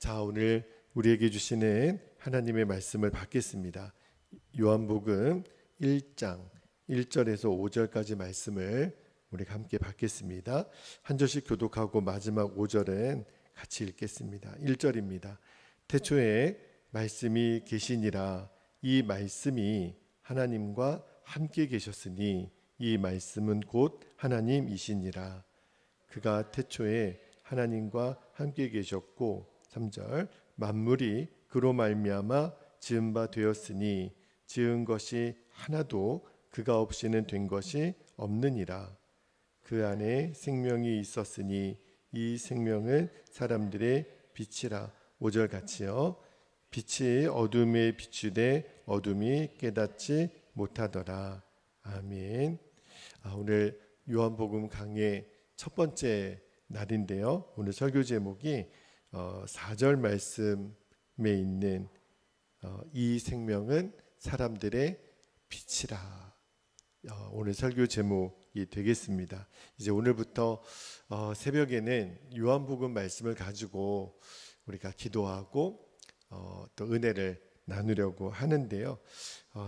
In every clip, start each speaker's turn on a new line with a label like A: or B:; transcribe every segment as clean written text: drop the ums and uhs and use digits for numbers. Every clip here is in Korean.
A: 자, 오늘 우리에게 주시는 하나님의 말씀을 받겠습니다. 요한복음 1장 1절에서 5절까지 말씀을 우리가 함께 받겠습니다. 한 절씩 교독하고 마지막 5절은 같이 읽겠습니다. 1절입니다. 태초에 말씀이 계시니라. 이 말씀이 하나님과 함께 계셨으니 이 말씀은 곧 하나님이시니라. 그가 태초에 하나님과 함께 계셨고 3절 만물이 그로 말미암아 지은 바 되었으니 지은 것이 하나도 그가 없이는 된 것이 없느니라. 그 안에 생명이 있었으니 이 생명은 사람들의 빛이라. 5절 같이요. 빛이 어둠에 비추되 어둠이 깨닫지 못하더라. 아멘. 오늘 요한복음 강의 첫 번째 날인데요. 오늘 설교 제목이 4절 말씀에 있는 이 생명은 사람들의 빛이라. 오늘 설교 제목이 되겠습니다. 이제 오늘부터 새벽에는 요한복음 말씀을 가지고 우리가 기도하고 또 은혜를 나누려고 하는데요.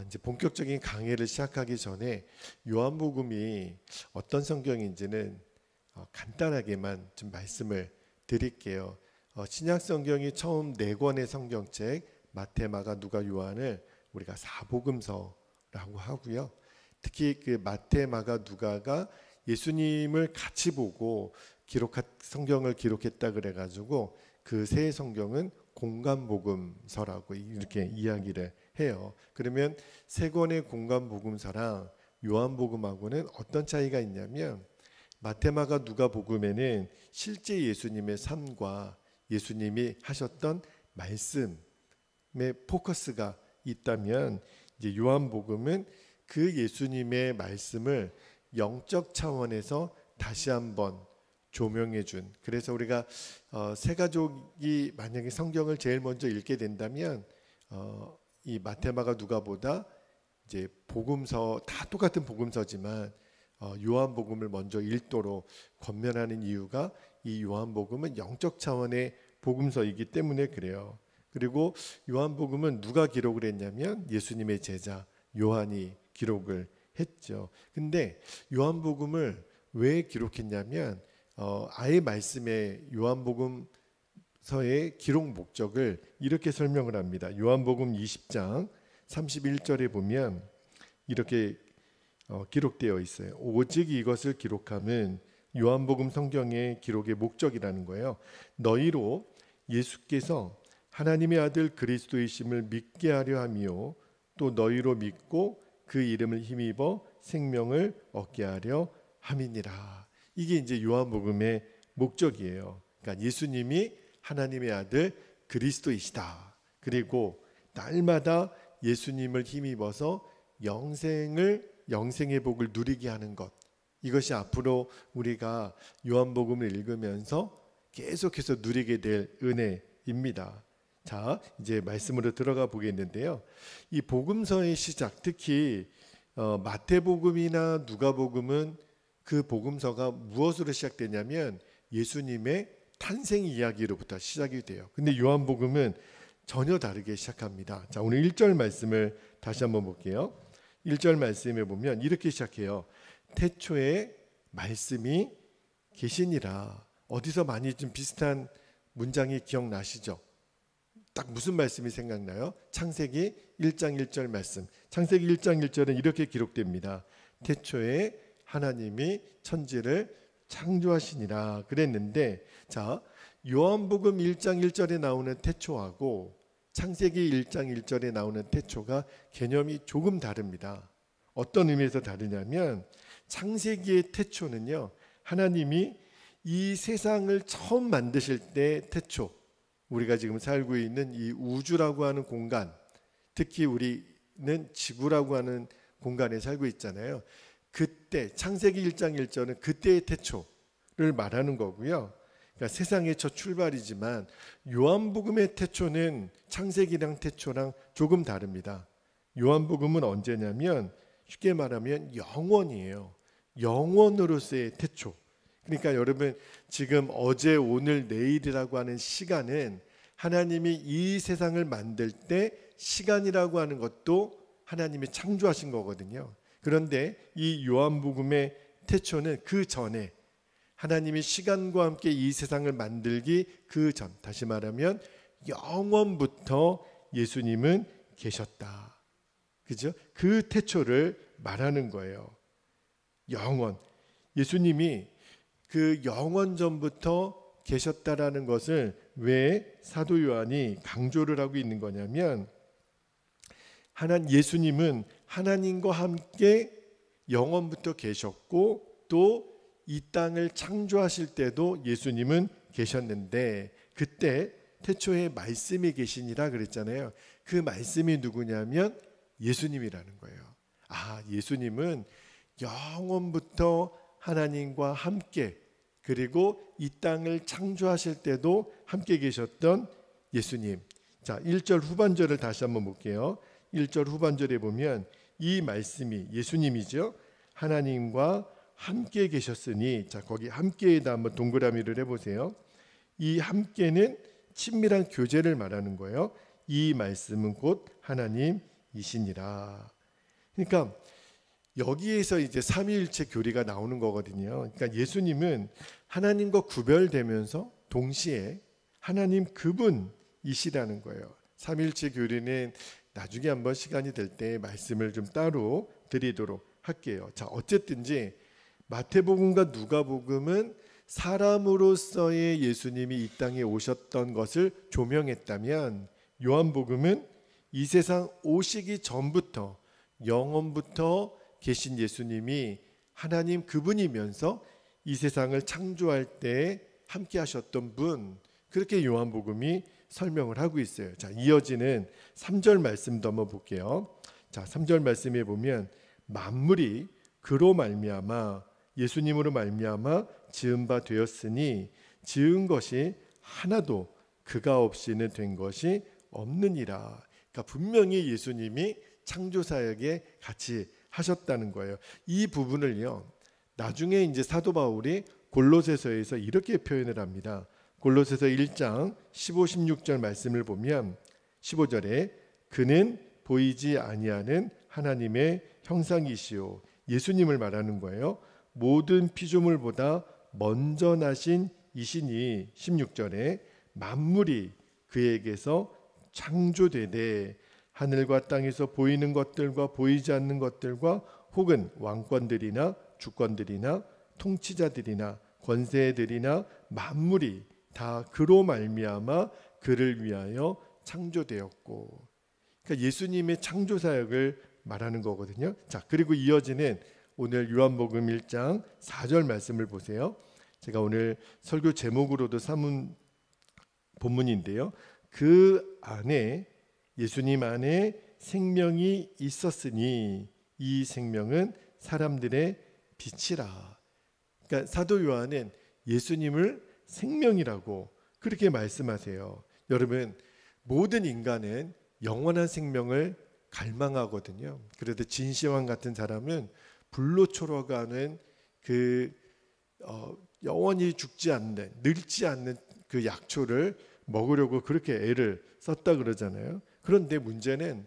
A: 이제 본격적인 강의를 시작하기 전에 요한복음이 어떤 성경인지는 간단하게만 좀 말씀을 드릴게요. 신약 성경이 처음 4권의 성경책 마태, 마가, 누가, 요한을 우리가 사복음서라고 하고요. 특히 그 마태, 마가, 누가가 예수님을 같이 보고 성경을 기록했다 그래가지고 그 세 성경은 공간복음서라고 이렇게 이야기를 해요. 그러면 3권의 공간복음서랑 요한복음하고는 어떤 차이가 있냐면 마태, 마가, 누가 복음에는 실제 예수님의 삶과 예수님이 하셨던 말씀에 포커스가 있다면 이제 요한복음은 그 예수님의 말씀을 영적 차원에서 다시 한번 조명해 준. 그래서 우리가 세 가족이 만약에 성경을 제일 먼저 읽게 된다면 이 마태, 마가, 누가보다 이제 복음서 다 똑같은 복음서지만 요한복음을 먼저 읽도록 권면하는 이유가 이 요한복음은 영적 차원의 복음서이기 때문에 그래요. 그리고 요한복음은 누가 기록을 했냐면 예수님의 제자 요한이 기록을 했죠. 근데 요한복음을 왜 기록했냐면 아예 말씀에 요한복음서의 기록 목적을 이렇게 설명을 합니다. 요한복음 20장 31절에 보면 이렇게 기록되어 있어요. 오직 이것을 기록함은 요한복음 성경의 기록의 목적이라는 거예요. 너희로 예수께서 하나님의 아들 그리스도이심을 믿게 하려 함이요 또 너희로 믿고 그 이름을 힘입어 생명을 얻게 하려 함이니라. 이게 이제 요한복음의 목적이에요. 그러니까 예수님이 하나님의 아들 그리스도이시다. 그리고 날마다 예수님을 힘입어서 영생의 복을 누리게 하는 것. 이것이 앞으로 우리가 요한복음을 읽으면서 계속해서 누리게 될 은혜입니다. 자, 이제 말씀으로 들어가 보겠는데요. 이 복음서의 시작, 특히 마태복음이나 누가복음은 그 복음서가 무엇으로 시작되냐면 예수님의 탄생 이야기로부터 시작이 돼요. 근데 요한복음은 전혀 다르게 시작합니다. 자, 오늘 1절 말씀을 다시 한번 볼게요. 1절 말씀에 보면 이렇게 시작해요. 태초에 말씀이 계시니라. 어디서 많이 좀 비슷한 문장이 기억나시죠? 딱 무슨 말씀이 생각나요? 창세기 1장 1절 말씀. 창세기 1장 1절은 이렇게 기록됩니다. 태초에 하나님이 천지를 창조하시니라 그랬는데, 자, 요한복음 1장 1절에 나오는 태초하고 창세기 1장 1절에 나오는 태초가 개념이 조금 다릅니다. 어떤 의미에서 다르냐면 창세기의 태초는요, 하나님이 이 세상을 처음 만드실 때 태초, 우리가 지금 살고 있는 이 우주라고 하는 공간, 특히 우리는 지구라고 하는 공간에 살고 있잖아요. 그때 창세기 1장 1절은 그때의 태초를 말하는 거고요. 그러니까 세상의 첫 출발이지만 요한복음의 태초는 창세기랑 태초랑 조금 다릅니다. 요한복음은 언제냐면 쉽게 말하면 영원이에요. 영원으로서의 태초. 그러니까 여러분 지금 어제 오늘 내일이라고 하는 시간은 하나님이 이 세상을 만들 때 시간이라고 하는 것도 하나님이 창조하신 거거든요. 그런데 이 요한복음의 태초는 그 전에 하나님이 시간과 함께 이 세상을 만들기 그 전, 다시 말하면 영원부터 예수님은 계셨다. 그죠? 그 태초를 말하는 거예요. 영원. 예수님이 그 영원 전부터 계셨다라는 것을 왜 사도 요한이 강조를 하고 있는 거냐면, 예수님은 하나님과 함께 영원부터 계셨고 또 이 땅을 창조하실 때도 예수님은 계셨는데, 그때 태초에 말씀이 계시니라 그랬잖아요. 그 말씀이 누구냐면 예수님이라는 거예요. 예수님은 영원부터 하나님과 함께, 그리고 이 땅을 창조하실 때도 함께 계셨던 예수님. 자, 1절 후반절을 다시 한번 볼게요. 1절 후반절에 보면 이 말씀이 예수님이죠. 하나님과 함께 계셨으니, 자, 거기 함께에다 한번 동그라미를 해보세요. 이 함께는 친밀한 교제를 말하는 거예요. 이 말씀은 곧 하나님이시니라. 그러니까 여기에서 이제 삼위일체 교리가 나오는 거거든요. 그러니까 예수님은 하나님과 구별되면서 동시에 하나님 그분이시라는 거예요. 삼위일체 교리는 나중에 한번 시간이 될 때 말씀을 좀 따로 드리도록 할게요. 자, 어쨌든지 마태복음과 누가복음은 사람으로서의 예수님이 이 땅에 오셨던 것을 조명했다면, 요한복음은 이 세상 오시기 전부터 영원부터 계신 예수님이 하나님 그분이면서 이 세상을 창조할 때 함께 하셨던 분, 그렇게 요한복음이 설명을 하고 있어요. 자, 이어지는 3절 말씀도 한번 볼게요. 자, 3절 말씀에 보면 만물이 그로 말미암아, 예수님으로 말미암아 지은 바 되었으니 지은 것이 하나도 그가 없이는 된 것이 없느니라. 그러니까 분명히 예수님이 창조사역에 같이 하셨다는 거예요. 이 부분을요, 나중에 이제 사도 바울이 골로새서에서 이렇게 표현을 합니다. 골로새서 1장 15, 16절 말씀을 보면 15절에 그는 보이지 아니하는 하나님의 형상이시오, 예수님을 말하는 거예요. 모든 피조물보다 먼저 나신 이시니, 16절에 만물이 그에게서 창조되되 하늘과 땅에서 보이는 것들과 보이지 않는 것들과 혹은 왕권들이나 주권들이나 통치자들이나 권세들이나 만물이 다 그로 말미암아 그를 위하여 창조되었고. 그러니까 예수님의 창조 사역을 말하는 거거든요. 자, 그리고 이어지는 오늘 요한복음 1장 4절 말씀을 보세요. 제가 오늘 설교 제목으로도 삼은 본문인데요. 그 안에, 예수님 안에 생명이 있었으니 이 생명은 사람들의 빛이라. 그러니까 사도 요한은 예수님을 생명이라고 그렇게 말씀하세요. 여러분, 모든 인간은 영원한 생명을 갈망하거든요. 그래도 진시황 같은 사람은 불로 초록하는 영원히 죽지 않는, 늙지 않는 그 약초를 먹으려고 그렇게 애를 썼다 그러잖아요. 그런데 문제는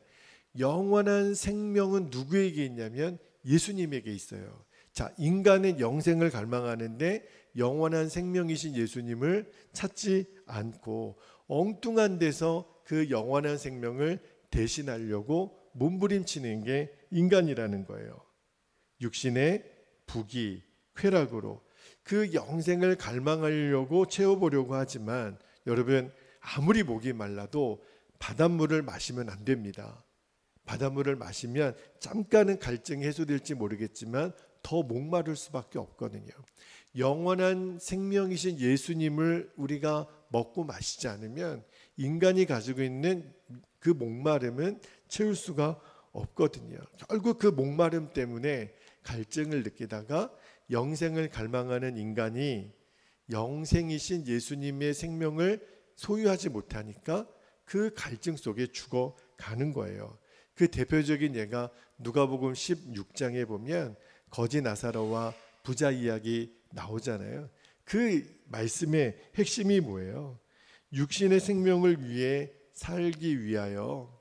A: 영원한 생명은 누구에게 있냐면 예수님에게 있어요. 자, 인간은 영생을 갈망하는데 영원한 생명이신 예수님을 찾지 않고 엉뚱한 데서 그 영원한 생명을 대신하려고 몸부림치는 게 인간이라는 거예요. 육신의 부귀, 쾌락으로 그 영생을 갈망하려고 채워보려고 하지만, 여러분, 아무리 목이 말라도 바닷물을 마시면 안 됩니다. 바닷물을 마시면 잠깐은 갈증이 해소될지 모르겠지만 더 목마를 수밖에 없거든요. 영원한 생명이신 예수님을 우리가 먹고 마시지 않으면 인간이 가지고 있는 그 목마름은 채울 수가 없거든요. 결국 그 목마름 때문에 갈증을 느끼다가 영생을 갈망하는 인간이 영생이신 예수님의 생명을 소유하지 못하니까 그 갈증 속에 죽어가는 거예요. 그 대표적인 예가 누가복음 16장에 보면 거지 나사로와 부자 이야기 나오잖아요. 그 말씀의 핵심이 뭐예요? 육신의 생명을 위해 살기 위하여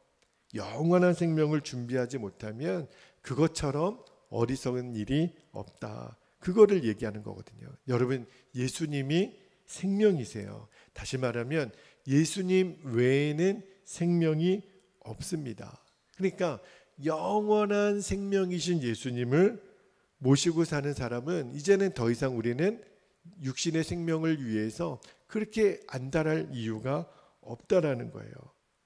A: 영원한 생명을 준비하지 못하면 그것처럼 어리석은 일이 없다. 그거를 얘기하는 거거든요. 여러분, 예수님이 생명이세요. 다시 말하면 예수님 외에는 생명이 없습니다. 그러니까 영원한 생명이신 예수님을 모시고 사는 사람은 이제는 더 이상 우리는 육신의 생명을 위해서 그렇게 안달할 이유가 없다라는 거예요.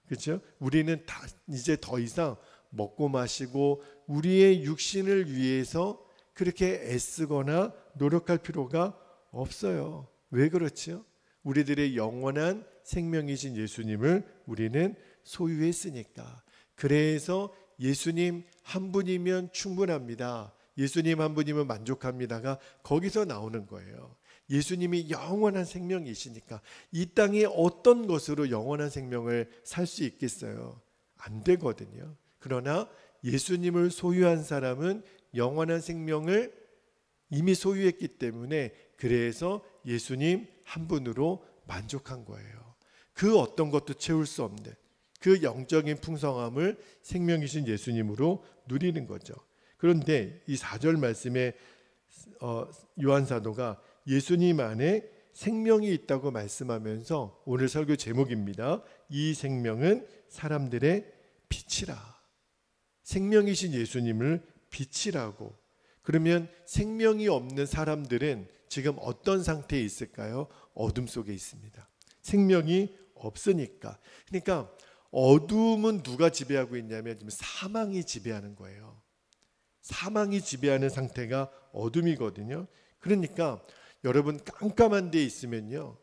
A: 그렇죠? 우리는 이제 더 이상 먹고 마시고 우리의 육신을 위해서 그렇게 애쓰거나 노력할 필요가 없어요. 왜 그렇죠? 우리들의 영원한 생명이신 예수님을 우리는 소유했으니까. 그래서 예수님 한 분이면 충분합니다. 예수님 한 분이면 만족합니다가 거기서 나오는 거예요. 예수님이 영원한 생명이시니까 이 땅에 어떤 것으로 영원한 생명을 살 수 있겠어요? 안 되거든요. 그러나 예수님을 소유한 사람은 영원한 생명을 이미 소유했기 때문에 그래서 예수님 한 분으로 만족한 거예요. 그 어떤 것도 채울 수 없는 그 영적인 풍성함을 생명이신 예수님으로 누리는 거죠. 그런데 이 4절 말씀에 요한 사도가 예수님 안에 생명이 있다고 말씀하면서 오늘 설교 제목입니다. 이 생명은 사람들의 빛이라. 생명이신 예수님을 빛이라고. 그러면 생명이 없는 사람들은 지금 어떤 상태에 있을까요? 어둠 속에 있습니다. 생명이 없으니까. 그러니까 어둠은 누가 지배하고 있냐면 지금 사망이 지배하는 거예요. 사망이 지배하는 상태가 어둠이거든요. 그러니까 여러분 깜깜한 데 있으면요,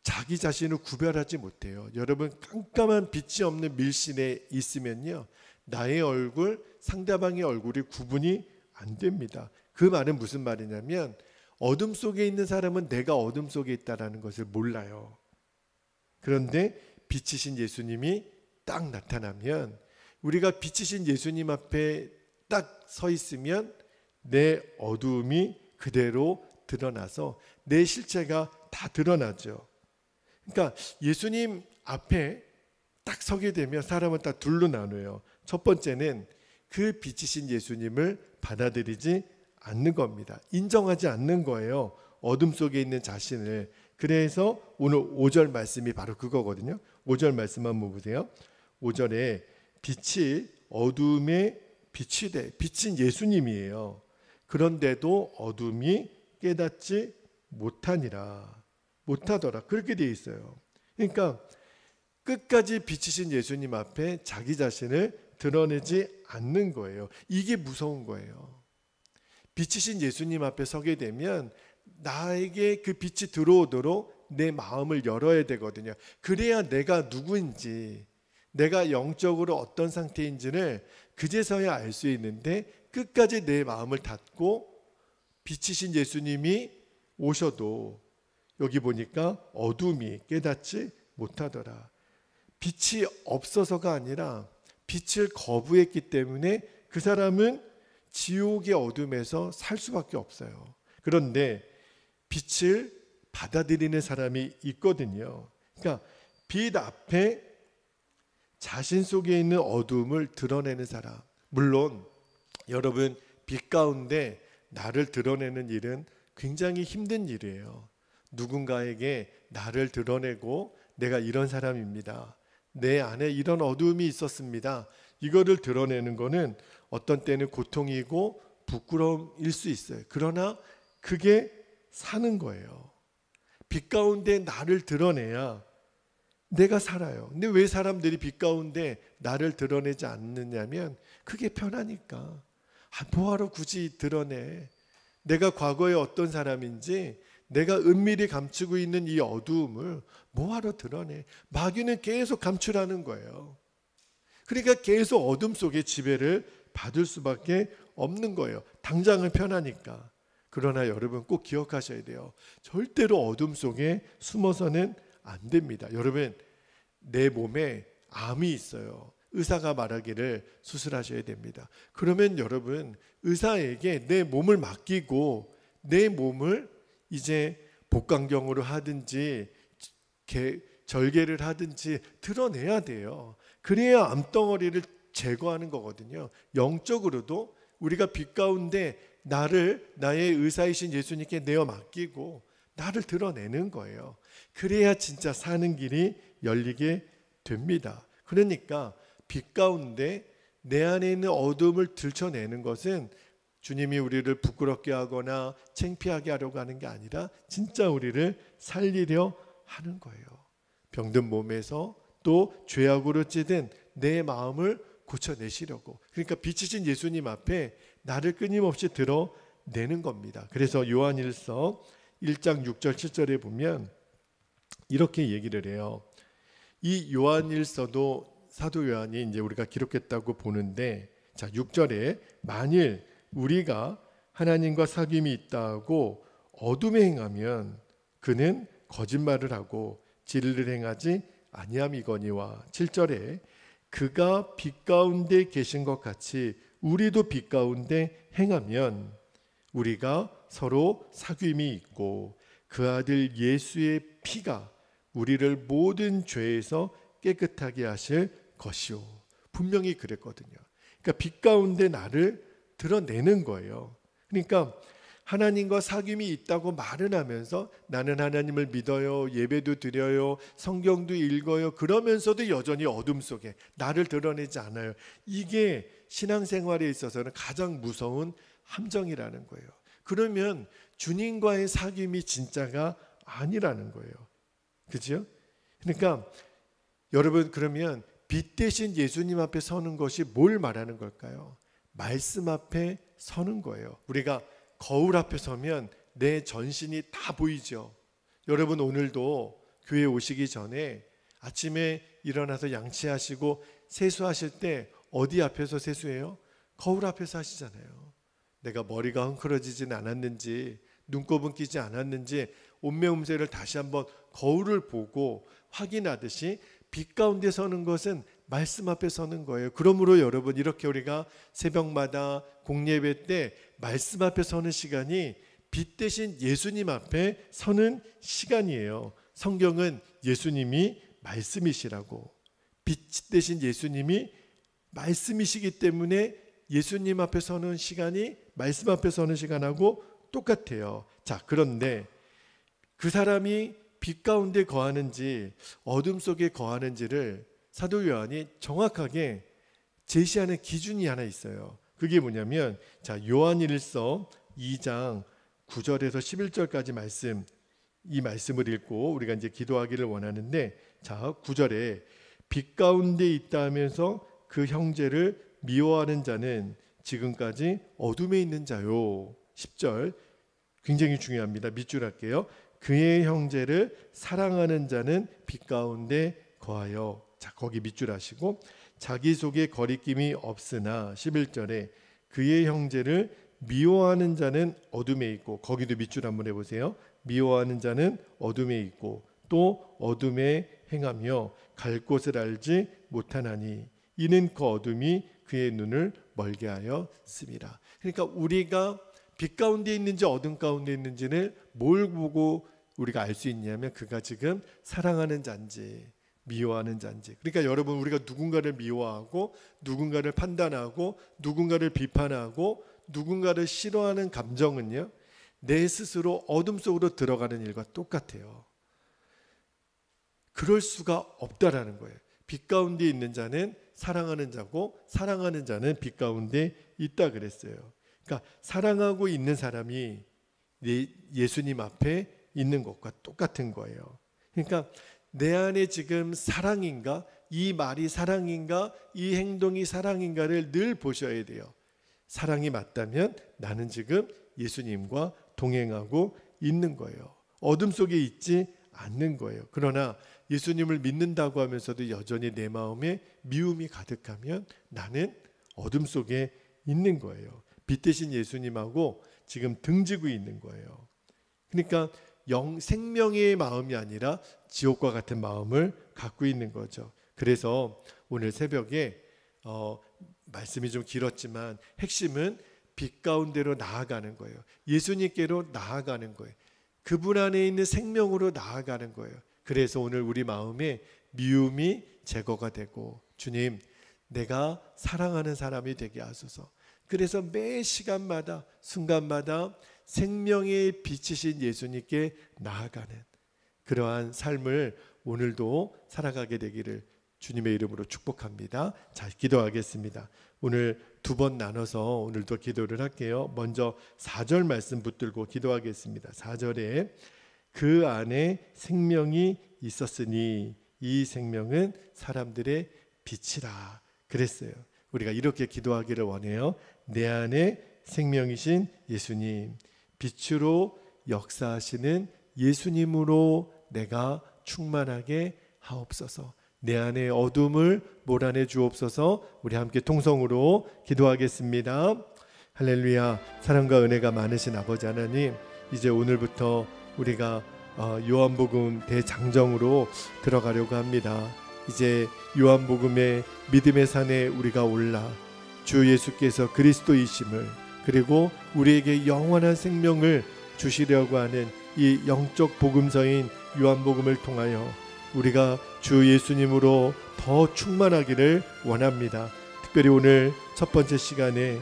A: 자기 자신을 구별하지 못해요. 여러분 깜깜한 빛이 없는 밀실에 있으면요, 나의 얼굴, 상대방의 얼굴이 구분이 안 됩니다. 그 말은 무슨 말이냐면 어둠 속에 있는 사람은 내가 어둠 속에 있다는 것을 몰라요. 그런데 빛이신 예수님이 딱 나타나면, 우리가 빛이신 예수님 앞에 딱 서 있으면 내 어두움이 그대로 드러나서 내 실체가 다 드러나죠. 그러니까 예수님 앞에 딱 서게 되면 사람은 딱 둘로 나눠요. 첫 번째는 그 빛이신 예수님을 받아들이지 않는 겁니다. 인정하지 않는 거예요. 어둠 속에 있는 자신을. 그래서 오늘 5절 말씀이 바로 그거거든요. 5절 말씀 한번 보세요. 5절에 빛이 어둠에 빛이 돼. 빛은 예수님이에요. 그런데도 어둠이 깨닫지 못하더라. 그렇게 되어 있어요. 그러니까 끝까지 빛이신 예수님 앞에 자기 자신을 드러내지 않는 거예요. 이게 무서운 거예요. 빛이신 예수님 앞에 서게 되면 나에게 그 빛이 들어오도록 내 마음을 열어야 되거든요. 그래야 내가 누구인지, 내가 영적으로 어떤 상태인지를 그제서야 알 수 있는데, 끝까지 내 마음을 닫고 빛이신 예수님이 오셔도 여기 보니까 어둠이 깨닫지 못하더라. 빛이 없어서가 아니라 빛을 거부했기 때문에 그 사람은 지옥의 어둠에서 살 수밖에 없어요. 그런데 빛을 받아들이는 사람이 있거든요. 그러니까 빛 앞에 자신 속에 있는 어둠을 드러내는 사람. 물론 여러분, 빛 가운데 나를 드러내는 일은 굉장히 힘든 일이에요. 누군가에게 나를 드러내고 내가 이런 사람입니다, 내 안에 이런 어둠이 있었습니다, 이거를 드러내는 거는 어떤 때는 고통이고 부끄러움일 수 있어요. 그러나 그게 사는 거예요. 빛 가운데 나를 드러내야 내가 살아요. 근데 왜 사람들이 빛 가운데 나를 드러내지 않느냐면 그게 편하니까. 뭐하러 굳이 드러내? 내가 과거에 어떤 사람인지 내가 은밀히 감추고 있는 이 어두움을 뭐하러 드러내? 마귀는 계속 감추라는 거예요. 그러니까 계속 어둠 속에 지배를 받을 수밖에 없는 거예요. 당장은 편하니까. 그러나 여러분 꼭 기억하셔야 돼요. 절대로 어둠 속에 숨어서는 안 됩니다. 여러분, 내 몸에 암이 있어요. 의사가 말하기를 수술하셔야 됩니다. 그러면 여러분, 의사에게 내 몸을 맡기고 내 몸을 이제 복강경으로 하든지 절개를 하든지 드러내야 돼요. 그래야 암덩어리를 제거하는 거거든요. 영적으로도 우리가 빛 가운데 나의 의사이신 예수님께 내어 맡기고 나를 드러내는 거예요. 그래야 진짜 사는 길이 열리게 됩니다. 그러니까 빛 가운데 내 안에 있는 어둠을 들춰내는 것은 주님이 우리를 부끄럽게 하거나 창피하게 하려고 하는 게 아니라 진짜 우리를 살리려 하는 거예요. 병든 몸에서 또 죄악으로 찌든 내 마음을 고쳐내시려고. 그러니까 빛이신 예수님 앞에 나를 끊임없이 드러내는 겁니다. 그래서 요한일서 1장 6절 7절에 보면 이렇게 얘기를 해요. 이 요한일서도 사도 요한이 이제 우리가 기록했다고 보는데, 자 6절에 만일 우리가 하나님과 사귐이 있다고 어둠에 행하면 그는 거짓말을 하고 진리를 행하지 아니함이거니와 7절에 그가 빛 가운데 계신 것 같이 우리도 빛 가운데 행하면 우리가 서로 사귐이 있고 그 아들 예수의 피가 우리를 모든 죄에서 깨끗하게 하실 것이요. 분명히 그랬거든요. 그러니까 빛 가운데 나를 드러내는 거예요. 그러니까 하나님과 사귐이 있다고 말은 하면서 나는 하나님을 믿어요, 예배도 드려요, 성경도 읽어요. 그러면서도 여전히 어둠 속에 나를 드러내지 않아요. 이게 신앙생활에 있어서는 가장 무서운 함정이라는 거예요. 그러면 주님과의 사귐이 진짜가 아니라는 거예요. 그렇죠? 그러니까 여러분, 그러면 빛 대신 예수님 앞에 서는 것이 뭘 말하는 걸까요? 말씀 앞에 서는 거예요. 우리가 거울 앞에 서면 내 전신이 다 보이죠. 여러분, 오늘도 교회 오시기 전에 아침에 일어나서 양치하시고 세수하실 때 어디 앞에서 세수해요? 거울 앞에서 하시잖아요. 내가 머리가 헝클어지진 않았는지, 눈곱은 끼지 않았는지 옷매움새를 다시 한번 거울을 보고 확인하듯이 빛 가운데 서는 것은 말씀 앞에 서는 거예요. 그러므로 여러분, 이렇게 우리가 새벽마다 공예배 때 말씀 앞에 서는 시간이 빛 대신 예수님 앞에 서는 시간이에요. 성경은 예수님이 말씀이시라고, 빛 대신 예수님이 말씀이시기 때문에 예수님 앞에 서는 시간이 말씀 앞에 서는 시간하고 똑같아요. 자, 그런데 그 사람이 빛 가운데 거하는지 어둠 속에 거하는지를 사도 요한이 정확하게 제시하는 기준이 하나 있어요. 그게 뭐냐면, 자, 요한일서 2장 9절에서 11절까지 말씀, 이 말씀을 읽고 우리가 이제 기도하기를 원하는데, 자 9절에 빛 가운데 있다 하면서 그 형제를 미워하는 자는 지금까지 어둠에 있는 자요. 10절 굉장히 중요합니다. 밑줄 할게요. 그의 형제를 사랑하는 자는 빛 가운데 거하여. 자, 거기 밑줄 하시고, 자기 속에 거리낌이 없으나 11절에 그의 형제를 미워하는 자는 어둠에 있고, 거기도 밑줄 한번 해보세요. 미워하는 자는 어둠에 있고 또 어둠에 행하며 갈 곳을 알지 못하나니 이는 그 어둠이 그의 눈을 멀게 하였습니다. 그러니까 우리가 빛 가운데 있는지 어둠 가운데 있는지를 뭘 보고 우리가 알 수 있냐면, 그가 지금 사랑하는 자인지 미워하는 자인지. 그러니까 여러분, 우리가 누군가를 미워하고 누군가를 판단하고 누군가를 비판하고 누군가를 싫어하는 감정은요, 내 스스로 어둠 속으로 들어가는 일과 똑같아요. 그럴 수가 없다라는 거예요. 빛 가운데 있는 자는 사랑하는 자고 사랑하는 자는 빛 가운데 있다 그랬어요. 그러니까 사랑하고 있는 사람이 예수님 앞에 있는 것과 똑같은 거예요. 그러니까 내 안에 지금 사랑인가, 이 말이 사랑인가, 이 행동이 사랑인가를 늘 보셔야 돼요. 사랑이 맞다면 나는 지금 예수님과 동행하고 있는 거예요. 어둠 속에 있지 않는 거예요. 그러나 예수님을 믿는다고 하면서도 여전히 내 마음에 미움이 가득하면 나는 어둠 속에 있는 거예요. 빛 대신 예수님하고 지금 등지고 있는 거예요. 그러니까 생명의 마음이 아니라 지옥과 같은 마음을 갖고 있는 거죠. 그래서 오늘 새벽에 말씀이 좀 길었지만 핵심은 빛 가운데로 나아가는 거예요. 예수님께로 나아가는 거예요. 그분 안에 있는 생명으로 나아가는 거예요. 그래서 오늘 우리 마음에 미움이 제거가 되고, 주님, 내가 사랑하는 사람이 되게 하소서. 그래서 매 시간마다 순간마다 생명의 빛이신 예수님께 나아가는 그러한 삶을 오늘도 살아가게 되기를 주님의 이름으로 축복합니다. 자, 기도하겠습니다. 오늘 두 번 나눠서 오늘도 기도를 할게요. 먼저 4절 말씀 붙들고 기도하겠습니다. 4절에 그 안에 생명이 있었으니 이 생명은 사람들의 빛이라 그랬어요. 우리가 이렇게 기도하기를 원해요. 내 안에 생명이신 예수님, 빛으로 역사하시는 예수님으로 내가 충만하게 하옵소서. 내 안에 어둠을 몰아내 주옵소서. 우리 함께 통성으로 기도하겠습니다. 할렐루야. 사랑과 은혜가 많으신 아버지 하나님, 이제 오늘부터 우리가 요한복음 대장정으로 들어가려고 합니다. 이제 요한복음의 믿음의 산에 우리가 올라 주 예수께서 그리스도이심을, 그리고 우리에게 영원한 생명을 주시려고 하는 이 영적 복음서인 요한복음을 통하여 우리가 주 예수님으로 더 충만하기를 원합니다. 특별히 오늘 첫 번째 시간에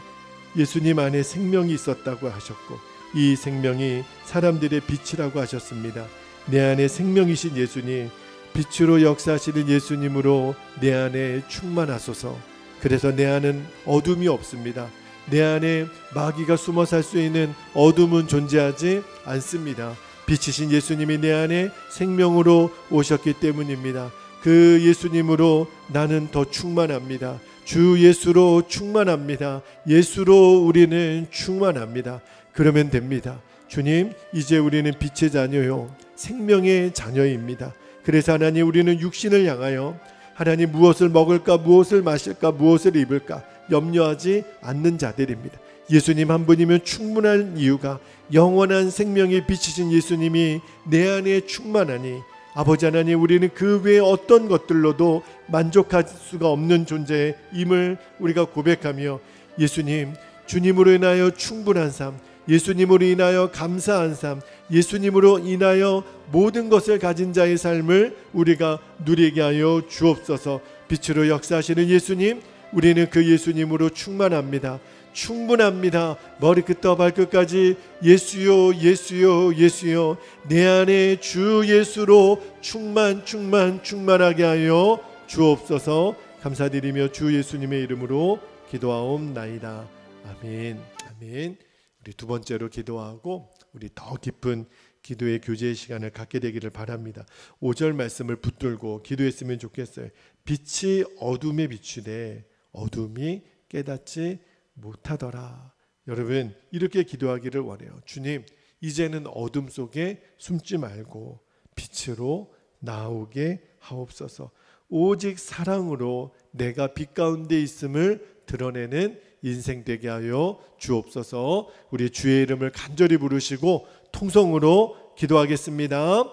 A: 예수님 안에 생명이 있었다고 하셨고, 이 생명이 사람들의 빛이라고 하셨습니다. 내 안에 생명이신 예수님, 빛으로 역사하시는 예수님으로 내 안에 충만하소서. 그래서 내 안은 어둠이 없습니다. 내 안에 마귀가 숨어 살 수 있는 어둠은 존재하지 않습니다. 빛이신 예수님이 내 안에 생명으로 오셨기 때문입니다. 그 예수님으로 나는 더 충만합니다. 주 예수로 충만합니다. 예수로 우리는 충만합니다. 그러면 됩니다. 주님, 이제 우리는 빛의 자녀요, 생명의 자녀입니다. 그래서 하나님, 우리는 육신을 향하여 하나님 무엇을 먹을까, 무엇을 마실까, 무엇을 입을까 염려하지 않는 자들입니다. 예수님 한 분이면 충분한 이유가 영원한 생명의 빛이신 예수님이 내 안에 충만하니, 아버지 하나님, 우리는 그 외에 어떤 것들로도 만족할 수가 없는 존재임을 우리가 고백하며, 예수님, 주님으로 인하여 충분한 삶, 예수님으로 인하여 감사한 삶, 예수님으로 인하여 모든 것을 가진 자의 삶을 우리가 누리게 하여 주옵소서. 빛으로 역사하시는 예수님, 우리는 그 예수님으로 충만합니다. 충분합니다. 머리끝부터 발끝까지 예수요, 예수요, 예수요. 내 안에 주 예수로 충만하게 하여 주옵소서. 감사드리며 주 예수님의 이름으로 기도하옵나이다. 아멘. 아멘. 우리 두 번째로 기도하고 우리 더 깊은 기도의 교제의 시간을 갖게 되기를 바랍니다. 5절 말씀을 붙들고 기도했으면 좋겠어요. 빛이 어둠에 비추되 어둠이 깨닫지 못하더라. 여러분, 이렇게 기도하기를 원해요. 주님, 이제는 어둠 속에 숨지 말고 빛으로 나오게 하옵소서. 오직 사랑으로 내가 빛 가운데 있음을 드러내는 인생 되게 하여 주옵소서. 우리 주의 이름을 간절히 부르시고 통성으로 기도하겠습니다.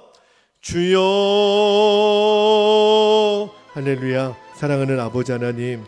A: 주여. 할렐루야. 사랑하는 아버지 하나님,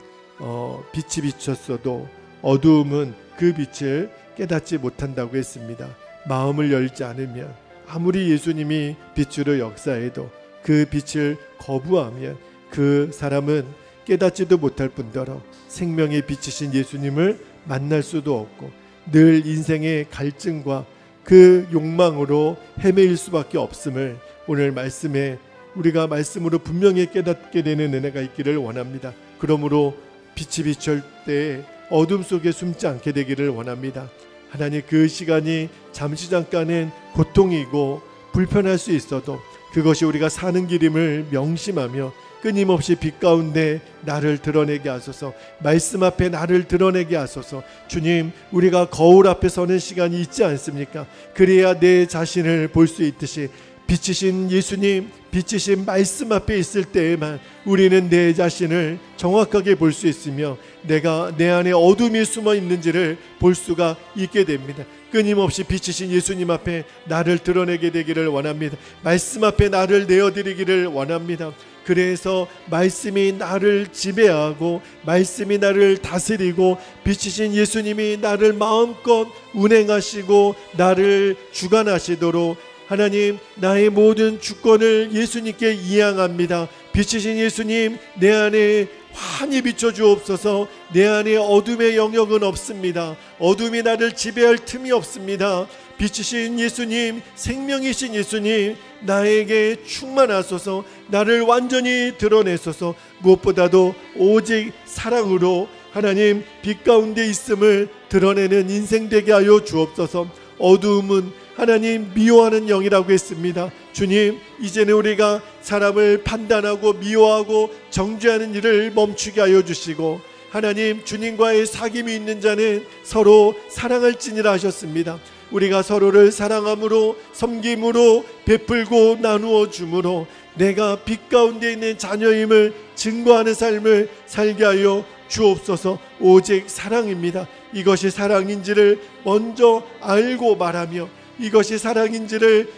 A: 빛이 비쳤어도 어두움은 그 빛을 깨닫지 못한다고 했습니다. 마음을 열지 않으면, 아무리 예수님이 빛으로 역사해도 그 빛을 거부하면 그 사람은 깨닫지도 못할 뿐더러 생명의 빛이신 예수님을 만날 수도 없고 늘 인생의 갈증과 그 욕망으로 헤매일 수밖에 없음을 오늘 말씀에 우리가 말씀으로 분명히 깨닫게 되는 은혜가 있기를 원합니다. 그러므로 빛이 비출 때 어둠 속에 숨지 않게 되기를 원합니다. 하나님, 그 시간이 잠시 잠깐은 고통이고 불편할 수 있어도 그것이 우리가 사는 길임을 명심하며 끊임없이 빛 가운데 나를 드러내게 하소서. 말씀 앞에 나를 드러내게 하소서. 주님, 우리가 거울 앞에 서는 시간이 있지 않습니까? 그래야 내 자신을 볼 수 있듯이 빛이신 예수님, 빛이신 말씀 앞에 있을 때에만 우리는 내 자신을 정확하게 볼 수 있으며 내가 내 안에 어둠이 숨어 있는지를 볼 수가 있게 됩니다. 끊임없이 빛이신 예수님 앞에 나를 드러내게 되기를 원합니다. 말씀 앞에 나를 내어드리기를 원합니다. 그래서 말씀이 나를 지배하고 말씀이 나를 다스리고 빛이신 예수님이 나를 마음껏 운행하시고 나를 주관하시도록 하나님, 나의 모든 주권을 예수님께 이양합니다. 빛이신 예수님, 내 안에 환히 비춰주옵소서. 내 안에 어둠의 영역은 없습니다. 어둠이 나를 지배할 틈이 없습니다. 빛이신 예수님, 생명이신 예수님, 나에게 충만하소서. 나를 완전히 드러내소서. 무엇보다도 오직 사랑으로 하나님 빛 가운데 있음을 드러내는 인생 되게 하여 주옵소서. 어두움은 하나님 미워하는 영이라고 했습니다. 주님, 이제는 우리가 사람을 판단하고 미워하고 정죄하는 일을 멈추게 하여 주시고, 하나님, 주님과의 사귐이 있는 자는 서로 사랑할지니라 하셨습니다. 우리가 서로를 사랑함으로, 섬김으로, 베풀고 나누어 줌으로 내가 빛 가운데 있는 자녀임을 증거하는 삶을 살게 하여 주옵소서. 오직 사랑입니다. 이것이 사랑인지를 먼저 알고 말하며 이것이 사랑인지를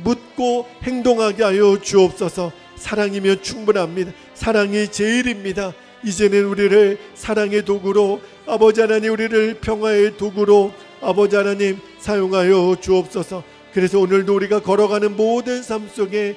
A: 묻고 행동하게 하여 주옵소서. 사랑이면 충분합니다. 사랑이 제일입니다. 이제는 우리를 사랑의 도구로, 아버지 하나님, 우리를 평화의 도구로 아버지 하나님 사용하여 주옵소서. 그래서 오늘도 우리가 걸어가는 모든 삶 속에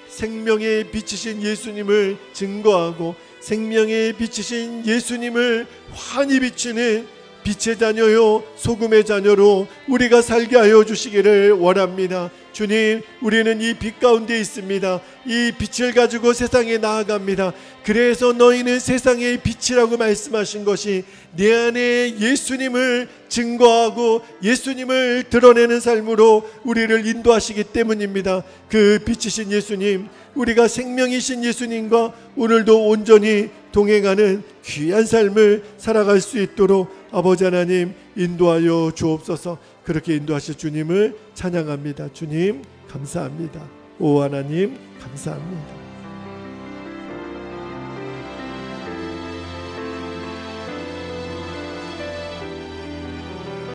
A: 생명의 빛이신 예수님을 증거하고 생명의 빛이신 예수님을 환히 비추는 빛의 자녀요 소금의 자녀로 우리가 살게 하여 주시기를 원합니다. 주님, 우리는 이 빛 가운데 있습니다. 이 빛을 가지고 세상에 나아갑니다. 그래서 너희는 세상의 빛이라고 말씀하신 것이 내 안에 예수님을 증거하고 예수님을 드러내는 삶으로 우리를 인도하시기 때문입니다. 그 빛이신 예수님, 우리가 생명이신 예수님과 오늘도 온전히 동행하는 귀한 삶을 살아갈 수 있도록 아버지 하나님 인도하여 주옵소서. 그렇게 인도하실 주님을 찬양합니다. 주님 감사합니다. 오 하나님 감사합니다.